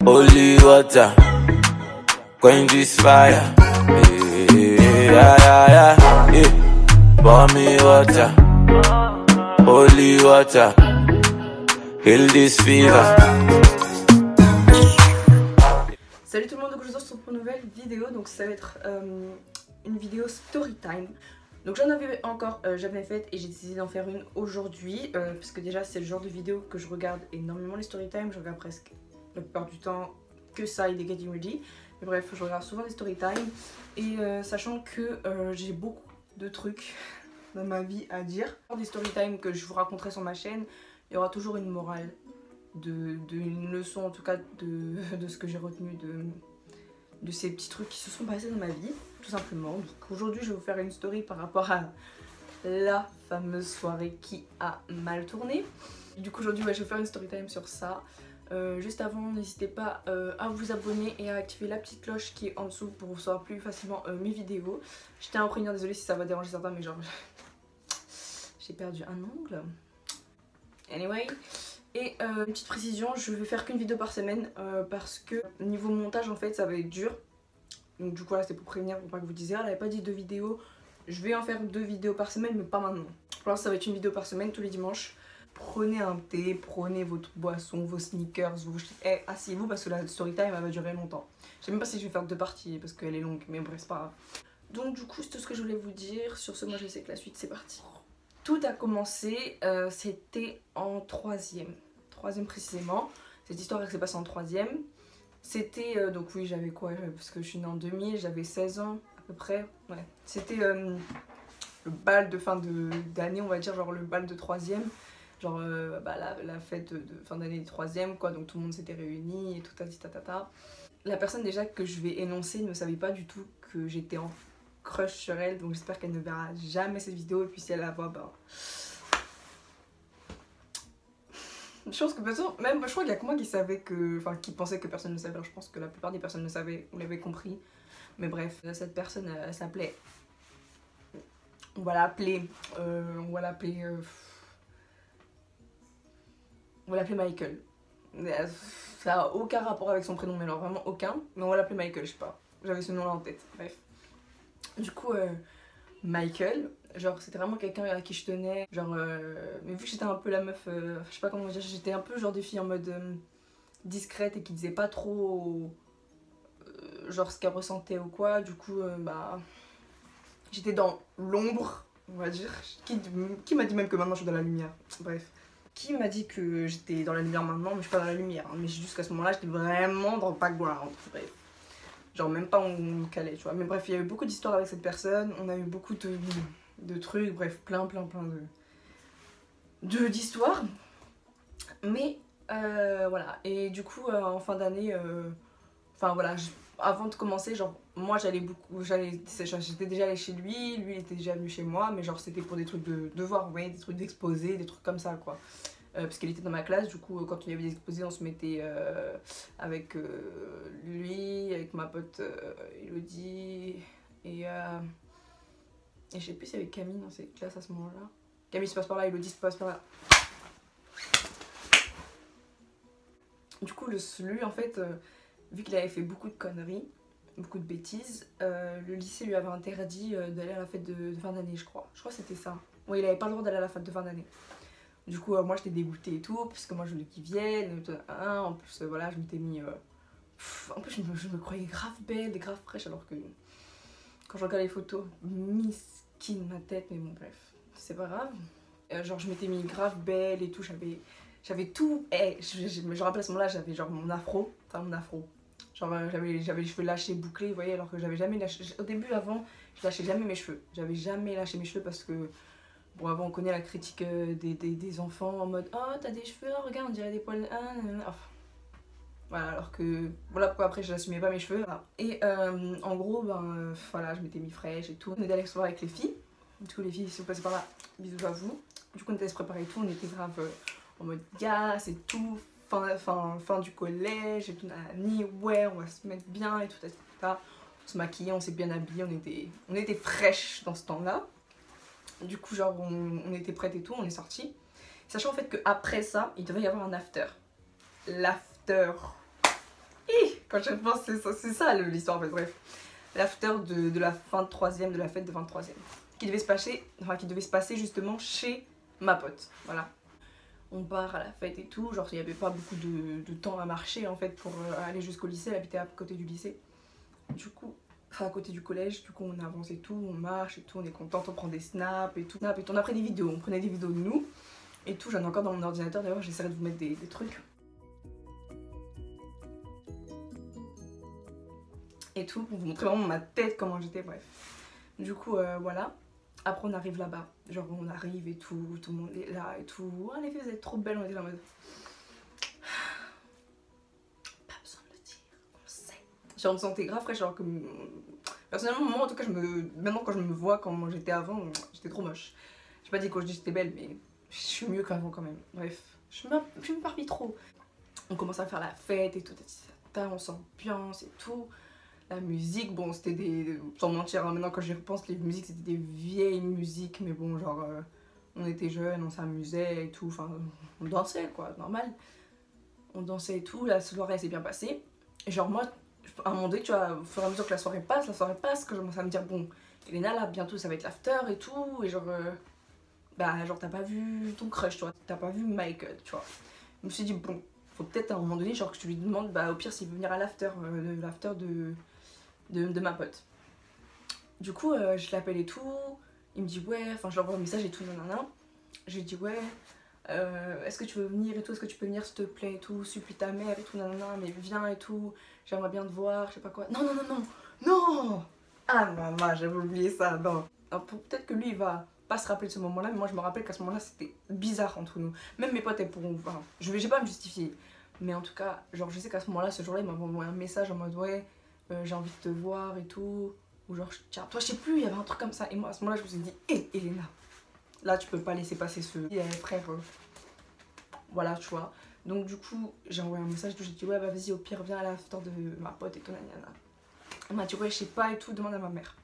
Holy water, quench this fire. Yeah, yeah, yeah, yeah. Pour me water, holy water, heal this fever. Salut tout le monde, donc je vous retrouve pour une nouvelle vidéo. Donc ça va être une vidéo story time. Donc j'en avais encore jamais faite et j'ai décidé d'en faire une aujourd'hui parce que déjà c'est le genre de vidéo que je regarde énormément, les story time. Je regarde presque la plupart du temps que ça et des Getting Ready. Mais bref, je regarde souvent des story time et sachant que j'ai beaucoup de trucs dans ma vie à dire. Des story time que je vous raconterai sur ma chaîne, il y aura toujours une morale, une leçon en tout cas de ce que j'ai retenu de ces petits trucs qui se sont passés dans ma vie, tout simplement. Donc aujourd'hui je vais vous faire une story par rapport à la fameuse soirée qui a mal tourné. Du coup aujourd'hui je vais vous faire une story time sur ça. Juste avant, n'hésitez pas à vous abonner et à activer la petite cloche qui est en dessous pour recevoir plus facilement mes vidéos. Je tiens à prévenir, désolée si ça va déranger certains, mais genre j'ai perdu un ongle. Anyway. Et une petite précision, je vais faire qu'une vidéo par semaine parce que niveau montage en fait ça va être dur. Donc du coup là c'est pour prévenir, pour pas que vous disiez elle avait pas dit 2 vidéos. Je vais en faire 2 vidéos par semaine mais pas maintenant. Pour l'instant ça va être une vidéo par semaine tous les dimanches. Prenez un thé, prenez votre boisson, vos sneakers, asseyez-vous parce que la story time elle va durer longtemps. Je sais même pas si je vais faire 2 parties parce qu'elle est longue, mais bref c'est pas grave. Donc du coup c'est tout ce que je voulais vous dire. Sur ce, moi je sais que la suite c'est parti. Tout a commencé, c'était en 3e précisément. Cette histoire elle s'est passée en 3e. C'était, donc oui j'avais quoi, parce que je suis née en 2000, j'avais 16 ans à peu près. Ouais. C'était le bal de fin d'année on va dire, genre le bal de 3e. Genre la fête de fin d'année de 3e quoi, donc tout le monde s'était réuni et tout tatata. La personne déjà que je vais énoncer ne savait pas du tout que j'étais en crush sur elle, donc j'espère qu'elle ne verra jamais cette vidéo et puis si elle la voit, ben... Je pense que même je crois qu'il y a que moi qui savait que... Enfin qui pensait que personne ne savait, alors je pense que la plupart des personnes le savaient, vous l'avez compris. Mais bref, cette personne elle s'appelait... On va l'appeler Michael. Ça a aucun rapport avec son prénom, mais alors vraiment aucun. Mais on va l'appeler Michael, je sais pas. J'avais ce nom là en tête, bref. Du coup, Michael, genre c'était vraiment quelqu'un à qui je tenais. Genre, mais vu que j'étais un peu la meuf, je sais pas comment dire, j'étais un peu genre des filles en mode discrète et qui disait pas trop genre ce qu'elle ressentait ou quoi. Du coup, bah, j'étais dans l'ombre, on va dire. Qui m'a dit même que maintenant je suis dans la lumière, bref. Qui m'a dit que j'étais dans la lumière maintenant, mais je suis pas dans la lumière. Hein. Mais jusqu'à ce moment-là, j'étais vraiment dans le background. Bref. Genre même pas on me calait, tu vois. Mais bref, il y a eu beaucoup d'histoires avec cette personne. On a eu beaucoup de trucs, bref, plein d'histoires. Mais voilà. Et du coup, en fin d'année, enfin voilà, avant de commencer, genre moi j'étais déjà allée chez lui, lui il était déjà venu chez moi, mais genre c'était pour des trucs de devoir, vous voyez, des trucs d'exposés, des trucs comme ça quoi. Parce qu'elle était dans ma classe, du coup quand il y avait des exposés on se mettait avec lui, avec ma pote Elodie et je sais plus s'il y avait Camille dans cette classe à ce moment là. Camille se passe par là, Elodie se passe par là. Du coup lui en fait, vu qu'il avait fait beaucoup de conneries, beaucoup de bêtises, le lycée lui avait interdit d'aller à la fête de fin d'année, je crois. Je crois que c'était ça. Ouais, il avait pas le droit d'aller à la fête de fin d'année. Du coup, moi j'étais dégoûtée et tout, puisque moi je voulais qu'il vienne. En plus, voilà, je m'étais mis. En plus, je me croyais grave belle et grave fraîche, alors que quand je regarde les photos, miskin ma tête, mais bon, bref, c'est pas grave. Genre, je m'étais mis grave belle et tout, j'avais tout. Je me rappelle à ce moment-là, j'avais genre mon afro, enfin mon afro. Genre j'avais les cheveux lâchés, bouclés, vous voyez, alors que j'avais jamais lâché. Au début, avant, je lâchais jamais mes cheveux. J'avais jamais lâché mes cheveux parce que, bon, avant, on connaît la critique des enfants en mode oh, t'as des cheveux, oh, regarde, on dirait des poils. Enfin, voilà, alors que, voilà pourquoi après, je n'assumais pas mes cheveux. Voilà. Et en gros, ben, voilà, je m'étais mis fraîche et tout. On était allés se voir avec les filles. Du coup, les filles sont passées par là, bisous à vous. Du coup, on était allés se préparer et tout, on était grave en mode gas et tout. Fin du collège et tout, ouais, on va se mettre bien et tout, etc. On se maquillait, on s'est bien habillé, on était fraîches dans ce temps-là. Du coup, genre, on était prêtes et tout, on est sortis. Sachant en fait qu'après ça, il devait y avoir un after. L'after. Quand je pense, c'est ça l'histoire en fait, bref. L'after de la fin de 3ème, de la fête de fin de 3ème. Qui devait se passer justement chez ma pote, voilà. On part à la fête et tout, genre il n'y avait pas beaucoup de temps à marcher en fait pour aller jusqu'au lycée, elle habitait à côté du lycée. Du coup, enfin à côté du collège, du coup on avance et tout, on marche et tout, on est contente, on prend des snaps et tout. On a pris des vidéos, on prenait des vidéos de nous et tout, j'en ai encore dans mon ordinateur d'ailleurs, j'essaierai de vous mettre des trucs. Et tout, pour vous montrer vraiment ma tête, comment j'étais, bref. Du coup, voilà. Après, on arrive là-bas. Genre, on arrive et tout le monde est là et tout. Oh, les filles, vous êtes trop belles, on était là en mode. Pas besoin de le dire, on sait. Genre, on me sentait grave fraîche, alors que. Personnellement, moi, en tout cas, maintenant, quand je me vois, quand j'étais avant, j'étais trop moche. J'ai pas dit quand je dis que j'étais belle, mais je suis mieux qu'avant quand même. Bref, je m'éparpille trop. On commence à faire la fête et tout, on s'ambiance et tout. La musique, bon, c'était des. Sans mentir, hein, maintenant quand j'y repense, les musiques c'était des vieilles musiques, mais bon, genre, on était jeunes, on s'amusait et tout, enfin, on dansait quoi, normal. On dansait et tout, la soirée s'est bien passée. Et genre, moi, à un moment donné, tu vois, au fur et à mesure que la soirée passe, que je commence à me dire, bon, Elena, là, bientôt ça va être l'after et tout, et genre, bah, genre, t'as pas vu ton crush, tu vois, t'as pas vu Mike, tu vois. Je me suis dit, bon, faut peut-être à un moment donné, genre, que tu lui demandes, bah, au pire, s'il veut venir à l'after, de ma pote. Du coup, je l'appelle et tout, il me dit ouais, enfin je lui envoie un message et tout, nanana. Je lui dis ouais, est-ce que tu veux venir et tout, est-ce que tu peux venir s'il te plaît et tout, supplie ta mère et tout, nanana, mais viens et tout, j'aimerais bien te voir, je sais pas quoi. Non, non, non, non, non. Ah maman, j'avais oublié ça, non. Peut-être que lui il va pas se rappeler de ce moment-là, mais moi je me rappelle qu'à ce moment-là c'était bizarre entre nous. Même mes potes elles pourront, enfin, j'ai pas à me justifier. Mais en tout cas, genre je sais qu'à ce moment-là, ce jour-là, il m'a envoyé un message en mode ouais, j'ai envie de te voir et tout, ou genre tiens toi je sais plus, il y avait un truc comme ça, et moi à ce moment là je me suis dit hé Elena, là tu peux pas laisser passer ce frère, voilà tu vois. Donc du coup j'ai envoyé un message, j'ai dit ouais bah vas-y au pire viens à l'after de ma pote et tout nanana. Elle m'a dit ouais je sais pas et tout, demande à ma mère.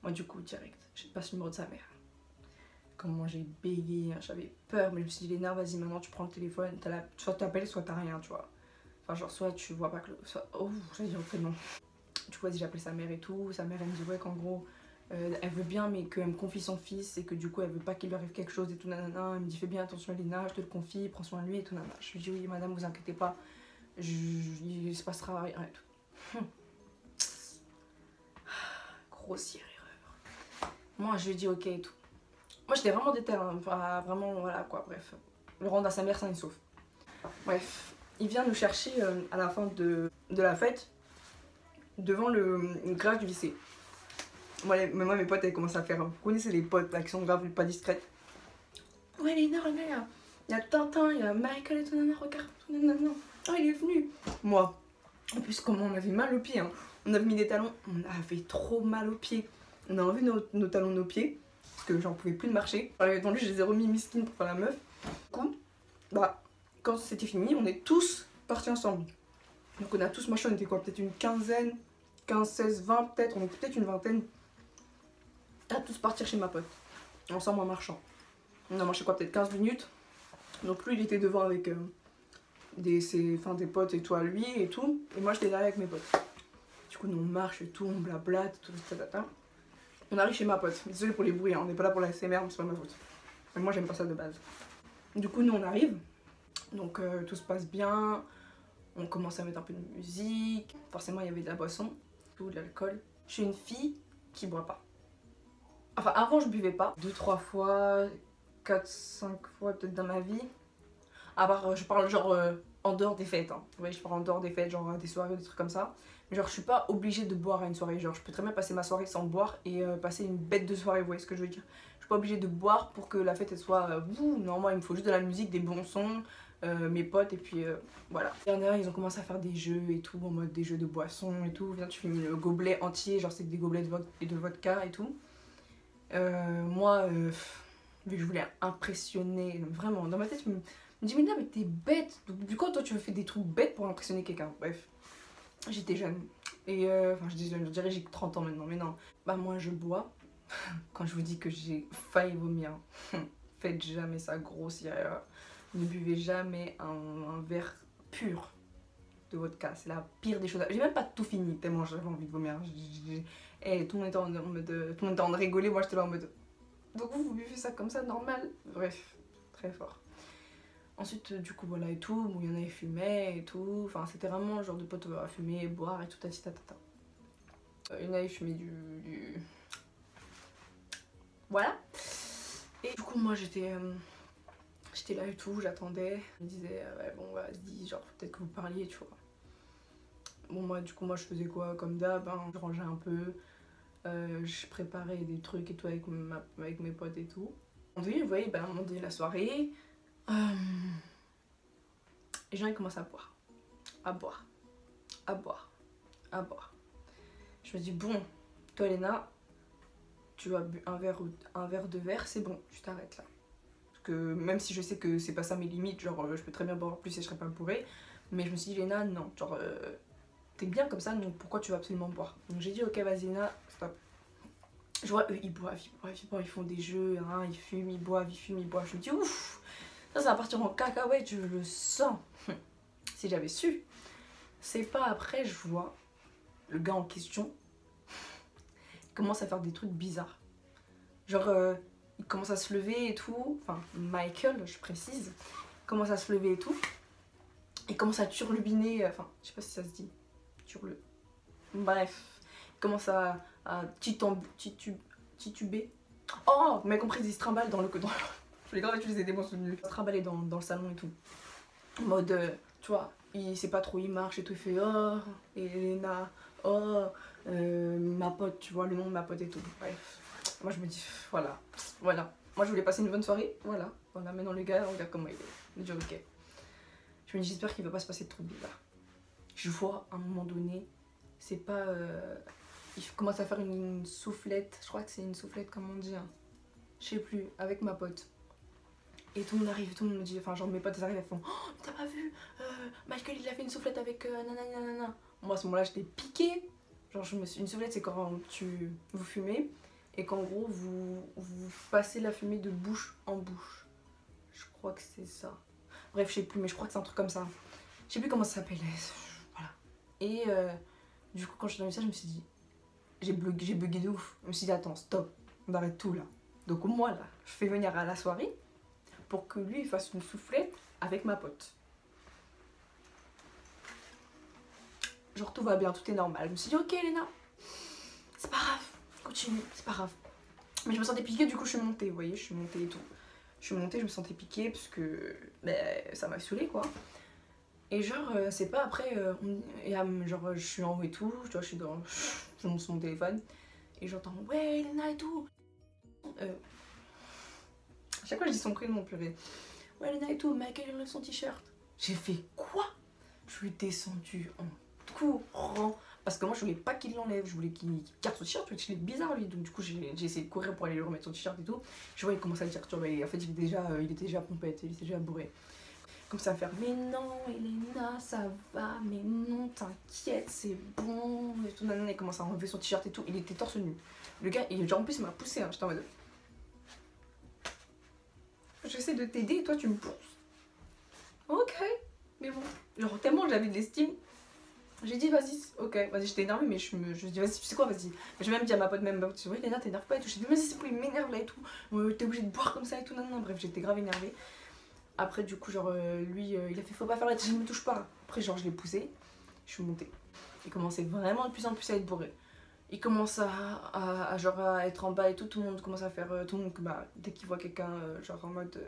Moi du coup direct je passe le numéro de sa mère. Comment j'ai bégayé, j'avais peur, mais je me suis dit Elena vas-y maintenant tu prends le téléphone, soit t'appelles soit t'as rien tu vois. Enfin genre soit tu vois pas que soit... oh j'allais dire le prénom. Du coup, j'appelle sa mère et tout. Sa mère, elle me dit ouais qu'en gros, elle veut bien, mais qu'elle me confie son fils et que du coup, elle veut pas qu'il lui arrive quelque chose et tout nanana. Elle me dit fais bien attention à Lina, je te le confie, prends soin de lui et tout nanana. Je lui dis oui, madame, vous inquiétez pas, il se passera rien et tout. Grossière erreur. Moi, je lui dis ok et tout. Moi, j'étais vraiment déter, hein. Enfin, vraiment, voilà quoi, bref. Le rendre à sa mère sain et sauf. Bref, il vient nous chercher à la fin de la fête. Devant le garage du lycée. Moi, mes potes, elles commencent à faire. Vous connaissez les potes là, qui sont grave pas discrètes. Ouais, Léna, regarde, il y a Tintin, il y a Michael et tout, nanana, regarde, tout, nanana. Oh, il est venu. Moi, en plus, comment on avait mal aux pieds. Hein. On avait mis des talons, on avait trop mal aux pieds. On a enlevé nos talons de nos pieds, parce que j'en pouvais plus de marcher. J'avais attendu, je les ai remis miskin pour faire la meuf. Du coup, bah, quand c'était fini, on est tous partis ensemble. Donc on a tous marché, on était quoi, peut-être une quinzaine, 15, 16, 20 peut-être, on était peut-être une vingtaine. À tous partir chez ma pote, ensemble en marchant. On a marché quoi, peut-être 15 minutes. Donc lui il était devant avec des potes et tout à lui et tout. Et moi j'étais derrière avec mes potes. Du coup nous on marche et tout, on blablate, tout ça. On arrive chez ma pote. Désolé pour les bruits, hein. On n'est pas là pour la SMR, mais c'est pas ma faute. Mais moi j'aime pas ça de base. Du coup nous on arrive. Donc tout se passe bien. On commence à mettre un peu de musique. Forcément, il y avait de la boisson, tout, de l'alcool. Je suis une fille qui boit pas. Enfin, avant, je buvais pas. 2-3 fois, 4-5 fois peut-être dans ma vie. À part, je parle genre en dehors des fêtes. Hein. Vous voyez, je parle en dehors des fêtes, genre des soirées, des trucs comme ça. Mais genre, je suis pas obligée de boire à une soirée. Genre, je peux très bien passer ma soirée sans boire et passer une bête de soirée. Vous voyez ce que je veux dire? Je suis pas obligée de boire pour que la fête elle soit... non, moi, il me faut juste de la musique, des bons sons. Mes potes et puis voilà. Dernière, ils ont commencé à faire des jeux et tout, en mode des jeux de boissons et tout. Viens, tu finis le gobelet entier, genre c'est des gobelets de vodka et tout. Moi, vu que je voulais impressionner, vraiment, dans ma tête, je me dis mais non mais t'es bête. Du coup, toi tu veux faire des trucs bêtes pour impressionner quelqu'un. Bref, j'étais jeune. Et enfin je dirais j'ai 30 ans maintenant, mais non. Bah moi je bois. Quand je vous dis que j'ai failli vomir, faites jamais ça grossière. Ne buvez jamais un verre pur de vodka. C'est la pire des choses. J'ai même pas tout fini tellement j'avais envie de vomir. Et tout le monde était en mode, tout le monde était en train de rigoler, moi j'étais là en mode. Donc vous buvez ça comme ça normal. Bref, très fort. Ensuite du coup voilà et tout, bon il y en avait fumé et tout, enfin c'était vraiment le genre de potes à fumer, boire et tout tatata. Il y en avait fumé du... Voilà. Et du coup moi j'étais là et tout, j'attendais. Je me disais ouais bon vas-y, genre peut-être que vous parliez tu vois. Bon moi du coup moi je faisais quoi comme d'hab, hein, je rangeais un peu, je préparais des trucs et tout avec mes potes et tout. Oui vous voyez, ben, à un moment donné la soirée, les gens ils commencent à boire, à boire, à boire, à boire. Je me dis bon, toi Léna, tu as bu un verre, deux verres, c'est bon, tu t'arrêtes là. Parce que même si je sais que c'est pas ça mes limites, genre je peux très bien boire plus et je serais pas bourrée, mais je me suis dit Léna non, genre t'es bien comme ça, donc pourquoi tu vas absolument boire? Donc j'ai dit ok vas-y Léna, stop. Je vois eux ils boivent, ils font des jeux, hein, ils fument, ils boivent, ils boivent. Je me dis ouf, ça va partir en cacahuète, je le sens. Si j'avais su. C'est pas après je vois le gars en question commence à faire des trucs bizarres. Genre il commence à se lever et tout, enfin Michael je précise, commence à se lever et tout. Il commence à turlubiner, enfin je sais pas si ça se dit, bref, il commence à tituber. Oh, vous m'avez compris, il se trimballe dans le... Je l'ai grave utilisé des bons souvenirs. Il se trimballer dans le salon et tout. En mode, tu vois, il sait pas trop, il marche et tout, il fait oh, Elena, oh, ma pote, tu vois, le nom de ma pote et tout. Bref, moi je me dis, voilà. Moi je voulais passer une bonne soirée, voilà. Maintenant le gars, regarde comment il est. Je me dis ok. Je me dis, j'espère qu'il va pas se passer de trucs bizarres. Je vois à un moment donné, c'est pas... il commence à faire une soufflette, je crois que c'est une soufflette comme on dit, hein. Je sais plus, avec ma pote. Et tout le monde arrive, tout le monde me dit, enfin genre mes potes arrivent, elles font oh t'as pas vu, Michael il a fait une soufflette avec nanana. Moi à ce moment là j'étais piquée. Genre une soufflette c'est quand vous fumez et qu'en gros vous passez la fumée de bouche en bouche. Je crois que c'est ça. Bref je sais plus mais je crois que c'est un truc comme ça. Je sais plus comment ça s'appelle. Voilà. Et du coup quand je suis dans ça je me suis dit, j'ai bugué de ouf. Je me suis dit attends stop, on arrête tout là. Donc moi là je fais venir à la soirée pour que lui il fasse une soufflette avec ma pote. Genre tout va bien, tout est normal. Je me suis dit ok Léna, c'est pas grave, continue, c'est pas grave. Mais je me sentais piquée, du coup je suis montée, vous voyez, je suis montée et tout. Je suis montée, je me sentais piquée parce que ça m'a saoulée quoi. Et genre c'est pas après, genre je suis en haut et tout, tu vois, je suis dans mon téléphone. Et j'entends ouais Léna et tout. À chaque fois je dis son prénom purée. Ouais Léna et tout, Michael enlève son t-shirt. J'ai fait quoi? Je suis descendue en courant. Parce que moi je voulais pas qu'il l'enlève, je voulais qu'il garde son t-shirt, parce qu'il est bizarre lui. Donc du coup j'ai essayé de courir pour aller lui remettre son t-shirt et tout. Je vois il commence à dire, tu vois, en fait il était déjà pompette, il était déjà bourré. Comme ça à faire, mais non Elena ça va, mais non t'inquiète c'est bon. Et tout, il commence à enlever son t-shirt et tout, il était torse nu. Le gars, genre en plus il m'a poussé, hein. J'étais en mode... J'essaie de t'aider et toi tu me pousses. Ok, mais bon, genre tellement j'avais de l'estime. J'ai dit vas-y, ok, vas-y j'étais énervée mais je dis vas-y tu sais quoi vas-y. J'ai même dit à ma pote même, tu vois Léna t'énerve pas et tout. J'ai dit vas-y c'est pour il m'énerve là et tout. T'es obligée de boire comme ça et tout, non. Bref j'étais grave énervée. Après du coup genre lui il a fait faut pas faire la tête, je me touche pas. Après genre je l'ai poussé, je suis montée. Il commençait vraiment de plus en plus à être bourré. Il commence à être en bas et tout, tout le monde commence à faire, tout le monde bah, dès qu'il voit quelqu'un genre en mode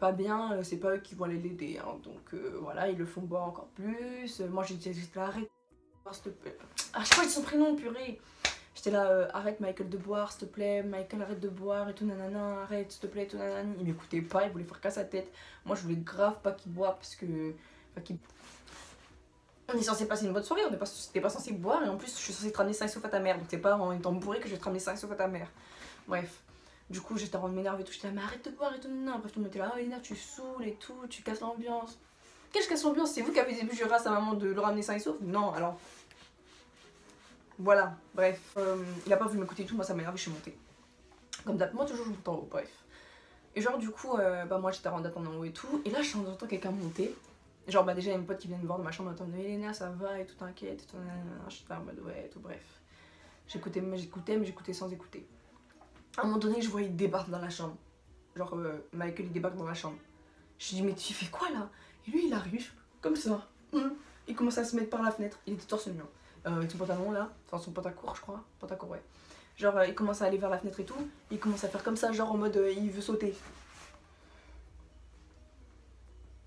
pas bien, c'est pas eux qui vont aller l'aider, hein. Donc voilà, ils le font boire encore plus. Moi j'étais là, arrête, s'il te plaît. Ah je crois que son prénom purée. J'étais là, arrête Michael de boire, s'il te plaît, Michael arrête de boire et tout, nanana, arrête s'il te plaît, tout nanana. Il m'écoutait pas, il voulait faire qu'à sa tête. Moi je voulais grave pas qu'il boive parce que... On est censé passer une bonne soirée, t'es pas censé boire et en plus je suis censée te ramener sain et sauf à ta mère. Donc c'est pas en étant bourré que je vais te ramener sain et sauf à ta mère. Bref, du coup j'étais en train de m'énerver et tout, j'étais là mais arrête de boire et tout, non. Bref tout le monde était là, oh Elena tu saoules et tout, tu casses l'ambiance. Qu'est-ce que je casse l'ambiance? C'est vous qui avez juré à sa maman de le ramener sain et sauf? Non alors. Voilà, bref, il a pas voulu m'écouter et tout, moi ça m'a énervé, je suis montée. Comme d'hab, moi toujours je monte en haut, bref. Et genre du coup, bah moi j'étais en attendant en haut et tout, et là j'entends quelqu'un monter. Genre bah déjà il y a une pote qui vient me voir dans ma chambre en mode Elena ça va et tout t'inquiète et tout je suis là en mode ouais et tout bref. J'écoutais mais j'écoutais sans écouter. À un moment donné je voyais il débarque dans la chambre. Genre Michael il débarque dans la chambre. Je dis mais tu fais quoi là? Et lui il arrive comme ça. Il commence à se mettre par la fenêtre. Il était torse nu avec son pantalon là, enfin son pantacourt je crois. Pantacourt ouais. Genre il commence à aller vers la fenêtre et tout. Il commence à faire comme ça genre en mode il veut sauter.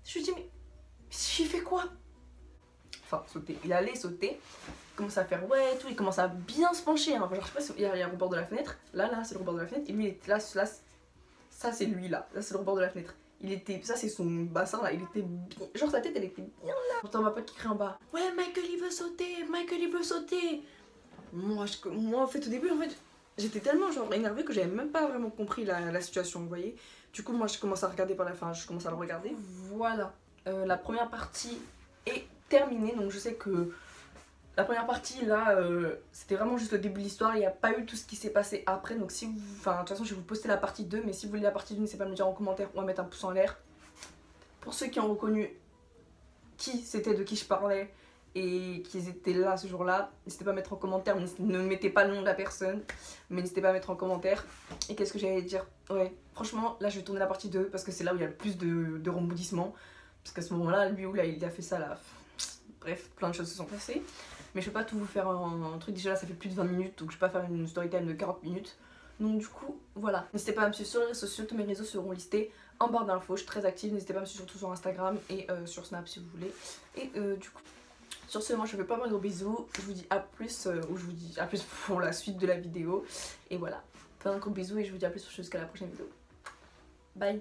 Je lui dis mais il fait quoi? Enfin sauter, il allait sauter. Il commence à faire ouais et tout, il commence à bien se pencher. Hein. Genre je sais pas si il y a le rebord de la fenêtre. Là c'est le rebord de la fenêtre. Et lui il était là, ça c'est lui là. Là c'est le rebord de la fenêtre. Il était, ça c'est son bassin là, il était bien, genre sa tête elle était bien là. J'entends ma pote qui crie en bas. Ouais Michael il veut sauter, Michael il veut sauter. Moi en fait au début en fait j'étais tellement genre énervée que j'avais même pas vraiment compris la situation, vous voyez. Du coup moi je commence à regarder par la fin, je commence à le regarder. Voilà, la première partie est terminée, donc je sais que la première partie là c'était vraiment juste le début de l'histoire, il n'y a pas eu tout ce qui s'est passé après. Donc si vous, enfin de toute façon je vais vous poster la partie 2, mais si vous voulez la partie 2 n'hésitez pas à me dire en commentaire ou à mettre un pouce en l'air. Pour ceux qui ont reconnu qui c'était, de qui je parlais et qui étaient là ce jour-là, n'hésitez pas à mettre en commentaire, ne mettez pas le nom de la personne, mais n'hésitez pas à mettre en commentaire. Et qu'est-ce que j'allais dire? Ouais, franchement là je vais tourner la partie 2 parce que c'est là où il y a le plus de rebondissements. Parce qu'à ce moment-là, lui où là il a fait ça là, bref, plein de choses se sont passées. Mais je peux pas tout vous faire un truc, déjà là ça fait plus de 20 minutes, donc je peux pas faire une story time de 40 minutes. Donc du coup, voilà. N'hésitez pas à me suivre sur les réseaux sociaux, tous mes réseaux seront listés en barre d'infos, je suis très active. N'hésitez pas à me suivre surtout sur Instagram et sur Snap si vous voulez. Et du coup, sur ce, moi je vous fais pas mal de gros bisous, je vous dis à plus, ou je vous dis à plus pour la suite de la vidéo. Et voilà, plein de gros bisous et je vous dis à plus jusqu'à la prochaine vidéo. Bye.